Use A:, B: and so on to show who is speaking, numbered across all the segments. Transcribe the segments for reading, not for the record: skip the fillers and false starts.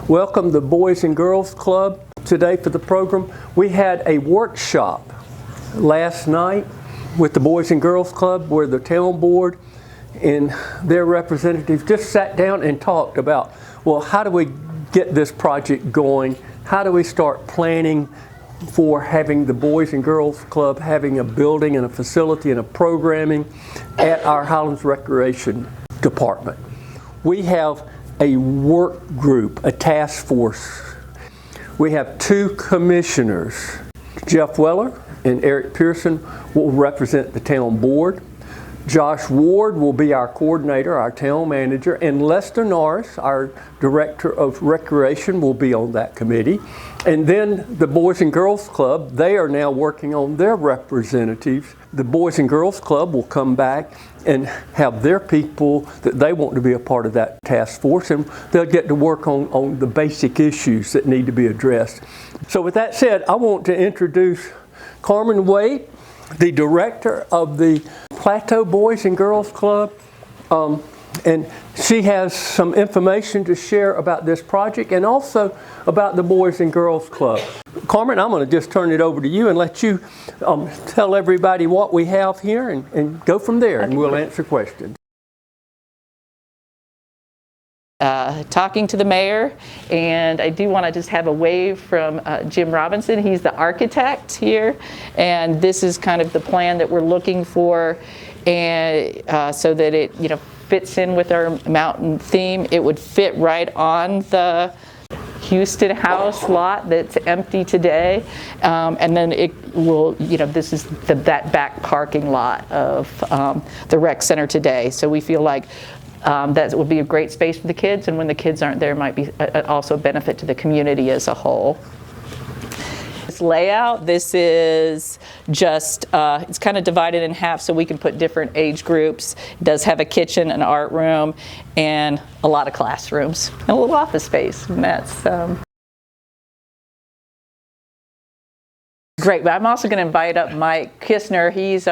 A: welcome the Boys and Girls Club today for the program. We had a workshop last night with the Boys and Girls Club where the town board and their representatives just sat down and talked about, well, how do we get this project going? How do we start planning for having the Boys and Girls Club having a building and a facility and a programming at our Highlands Recreation Department? We have a work group, a task force. We have two commissioners. Jeff Weller and Eric Pearson will represent the town board. Josh Ward will be our coordinator, our town manager, and Lester Norris, our director of recreation, will be on that committee. And then the Boys and Girls Club, they are now working on their representatives. The Boys and Girls Club will come back and have their people that they want to be a part of that task force, and they'll get to work on the basic issues that need to be addressed. So with that said, I want to introduce Carmen Wade, the director of the Plateau Boys and Girls Club, and she has some information to share about this project and also about the Boys and Girls Club. Carmen, I'm going to just turn it over to you and let you tell everybody what we have here and go from there, and we'll answer questions.
B: Talking to the mayor, and I do want to just have a wave from Jim Robinson. He's the architect here, and this is kind of the plan that we're looking for, and so that it fits in with our mountain theme. It would fit right on the Houston House lot that's empty today, and then it will, this is that back parking lot of the rec center today. So we feel like that would be a great space for the kids, and when the kids aren't there, it might be also a benefit to the community as a whole. This layout, this is just, it's kind of divided in half so we can put different age groups. It does have a kitchen, an art room, and a lot of classrooms, and a little office space, and that's great. But I'm also going to invite up Mike Kistner. He's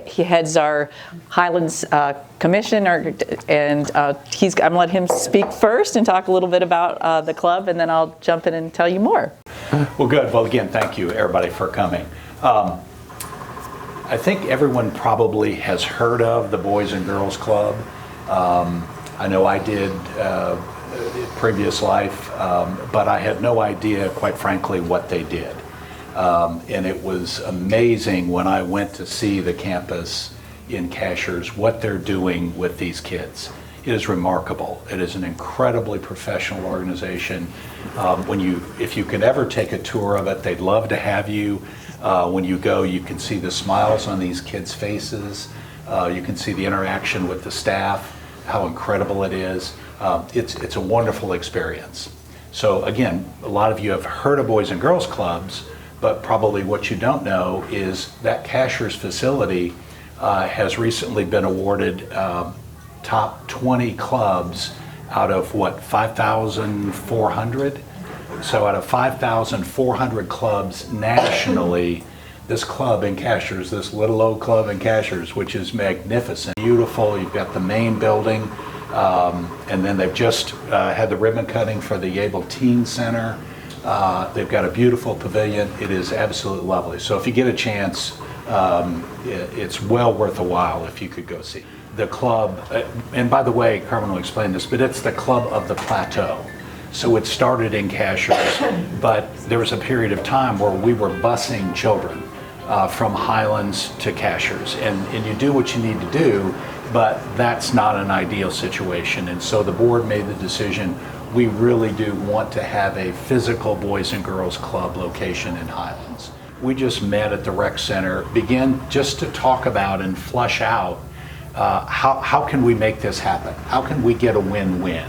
B: he heads our Highlands Commission, and I'm going to let him speak first and talk a little bit about the club, and then I'll jump in and tell you more.
C: Well, good. Well, again, thank you, everybody, for coming. I think everyone probably has heard of the Boys and Girls Club. I know I did previous life, but I had no idea, quite frankly, what they did. And it was amazing when I went to see the campus in Cashiers, what they're doing with these kids. It is remarkable. It is an incredibly professional organization. If you can ever take a tour of it, they'd love to have you. When you go, you can see the smiles on these kids' faces. You can see the interaction with the staff, how incredible it is. It's a wonderful experience. So again, a lot of you have heard of Boys and Girls Clubs, but probably what you don't know is that Cashiers facility has recently been awarded top 20 clubs out of 5,400? So out of 5,400 clubs nationally, this club in Cashiers, this little old club in Cashiers, which is magnificent, beautiful. You've got the main building, and then they've just had the ribbon cutting for the Yable Teen Center. They've got a beautiful pavilion. It is absolutely lovely. So if you get a chance, it's well worth a while if you could go see the club. And by the way, Carmen will explain this, but it's the Club of the Plateau. So it started in Cashiers, but there was a period of time where we were busing children from Highlands to Cashiers. And you do what you need to do, but that's not an ideal situation. And so the board made the decision, we really do want to have a physical Boys and Girls Club location in Highlands. We just met at the rec center, began just to talk about and flush out how can we make this happen? How can we get a win-win?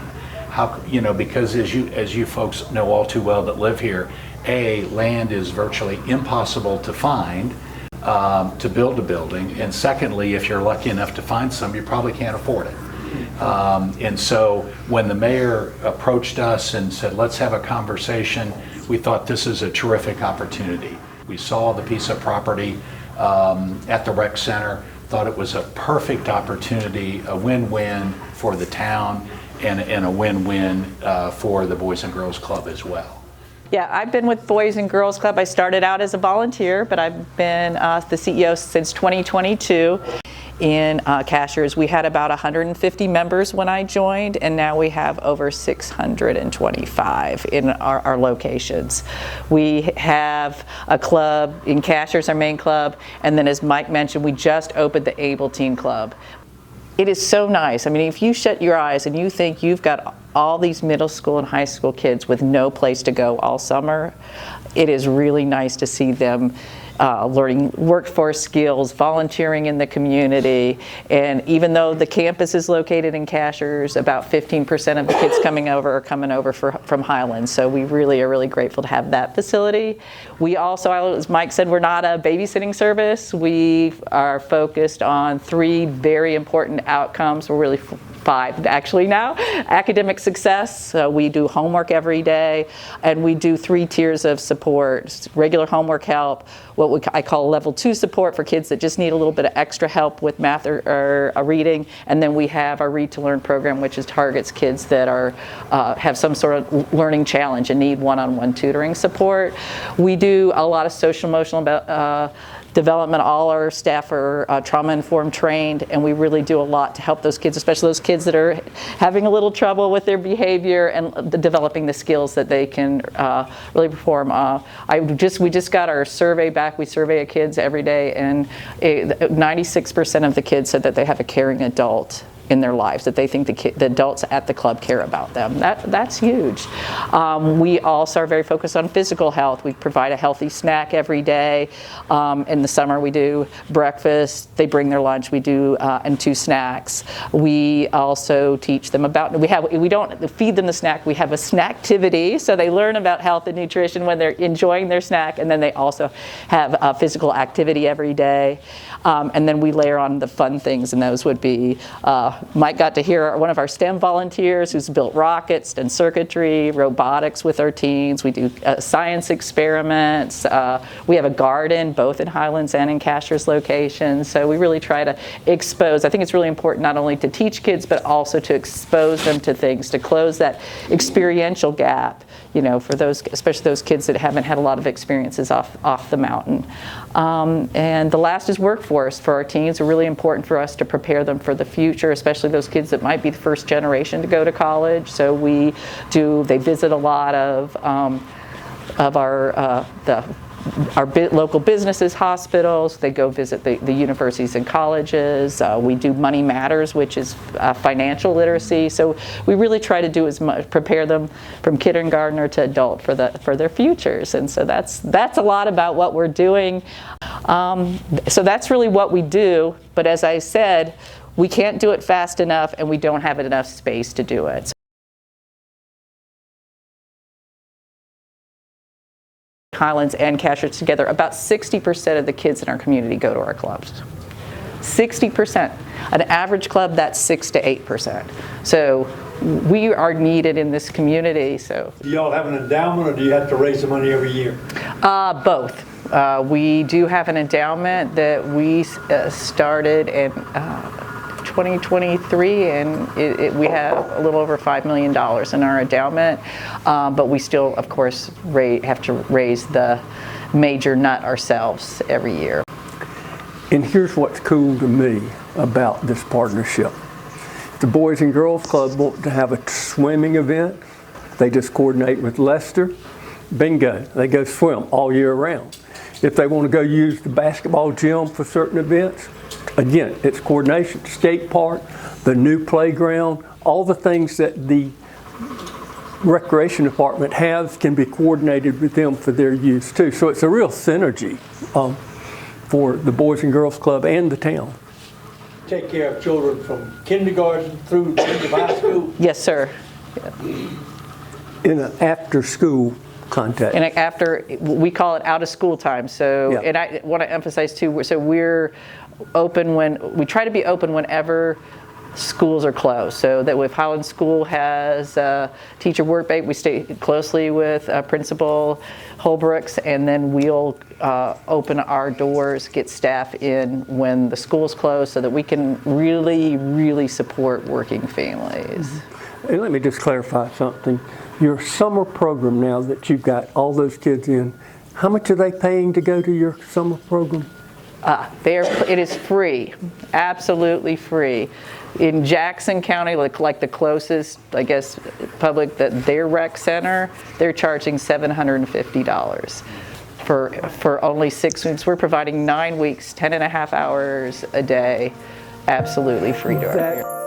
C: Because as you folks know all too well that live here, land is virtually impossible to find to build a building, and secondly, if you're lucky enough to find some, you probably can't afford it. And so when the mayor approached us and said, let's have a conversation, we thought this is a terrific opportunity. We saw the piece of property at the rec center, thought it was a perfect opportunity, a win-win for the town, and a win-win for the Boys and Girls Club as well.
B: Yeah, I've been with Boys and Girls Club. I started out as a volunteer, but I've been the CEO since 2022. In Cashiers, we had about 150 members when I joined, and now we have over 625 in our locations. We have a club in Cashiers, our main club, and then as Mike mentioned, we just opened the Able Teen Club. It is so nice. I mean, if you shut your eyes and you think you've got all these middle school and high school kids with no place to go all summer, it is really nice to see them learning workforce skills, volunteering in the community, and even though the campus is located in Cashiers, about 15% of the kids coming over are coming over from Highlands, so we really are really grateful to have that facility. We also, as Mike said, we're not a babysitting service. We are focused on 3 very important outcomes. We're really 5 actually now. Academic success, so we do homework every day, and we do 3 tiers of support. Regular homework help, what I call level 2 support for kids that just need a little bit of extra help with math or reading, and then we have our Read to Learn program, which targets kids that have some sort of learning challenge and need one-on-one tutoring support. We do a lot of social emotional development. All our staff are trauma-informed trained, and we really do a lot to help those kids, especially those kids that are having a little trouble with their behavior and developing the skills that they can really perform. We just got our survey back. We survey kids every day, and 96% of the kids said that they have a caring adult in their lives, that they think the adults at the club care about them. That's huge. We also are very focused on physical health. We provide a healthy snack every day. In the summer we do breakfast, they bring their lunch, we do and 2 snacks. We also teach them about, we don't feed them the snack, we have a snacktivity, so they learn about health and nutrition when they're enjoying their snack, and then they also have physical activity every day. And then we layer on the fun things, and those would be Mike got to hear one of our STEM volunteers who's built rockets and circuitry, robotics with our teens. We do science experiments. We have a garden both in Highlands and in Cashiers locations. So we really try to expose. I think it's really important not only to teach kids, but also to expose them to things, to close that experiential gap, for those, especially those kids that haven't had a lot of experiences off the mountain. And the last is workforce for our teens. Are really important for us to prepare them for the future, especially those kids that might be the first generation to go to college. So they visit a lot of our local businesses, hospitals. They go visit the universities and colleges. We do Money Matters, which is financial literacy. So we really try to do as much, prepare them from kindergartner to adult for their futures. And so that's a lot about what we're doing. So that's really what we do. But as I said, we can't do it fast enough, and we don't have enough space to do it. Highlands and Cashiers together, about 60% of the kids in our community go to our clubs. 60%. An average club, that's 6 to 8%. So we are needed in this community. So
D: do y'all have an endowment, or do you have to raise the money every year?
B: Both. We do have an endowment that we started in 2023, and we have a little over $5 million in our endowment, but we still, of course, have to raise the major nut ourselves every year.
A: And here's what's cool to me about this partnership. The Boys and Girls Club want to have a swimming event. They just coordinate with Lester. Bingo, they go swim all year round. If they want to go use the basketball gym for certain events, again, it's coordination. Skate park, the new playground, all the things that the recreation department has can be coordinated with them for their use too. So it's a real synergy for the Boys and Girls Club and the town.
D: Take care of children from kindergarten through the end of high school?
B: Yes, sir.
A: In an after-school context.
B: And we call it out of school time. So,
A: yeah.
B: And I want to emphasize too, so we're open we try to be open whenever schools are closed. So that if Highlands School has teacher work break, we stay closely with Principal Holbrooks, and then we'll open our doors, get staff in when the school's closed, so that we can really, really support working families.
A: And let me just clarify something. Your summer program now that you've got all those kids in, how much are they paying to go to your summer program?
B: It is free, absolutely free. In Jackson County, like the closest, I guess, public, their rec center, they're charging $750 for only 6 weeks. We're providing 9 weeks, 10.5 hours a day, absolutely free to our parents.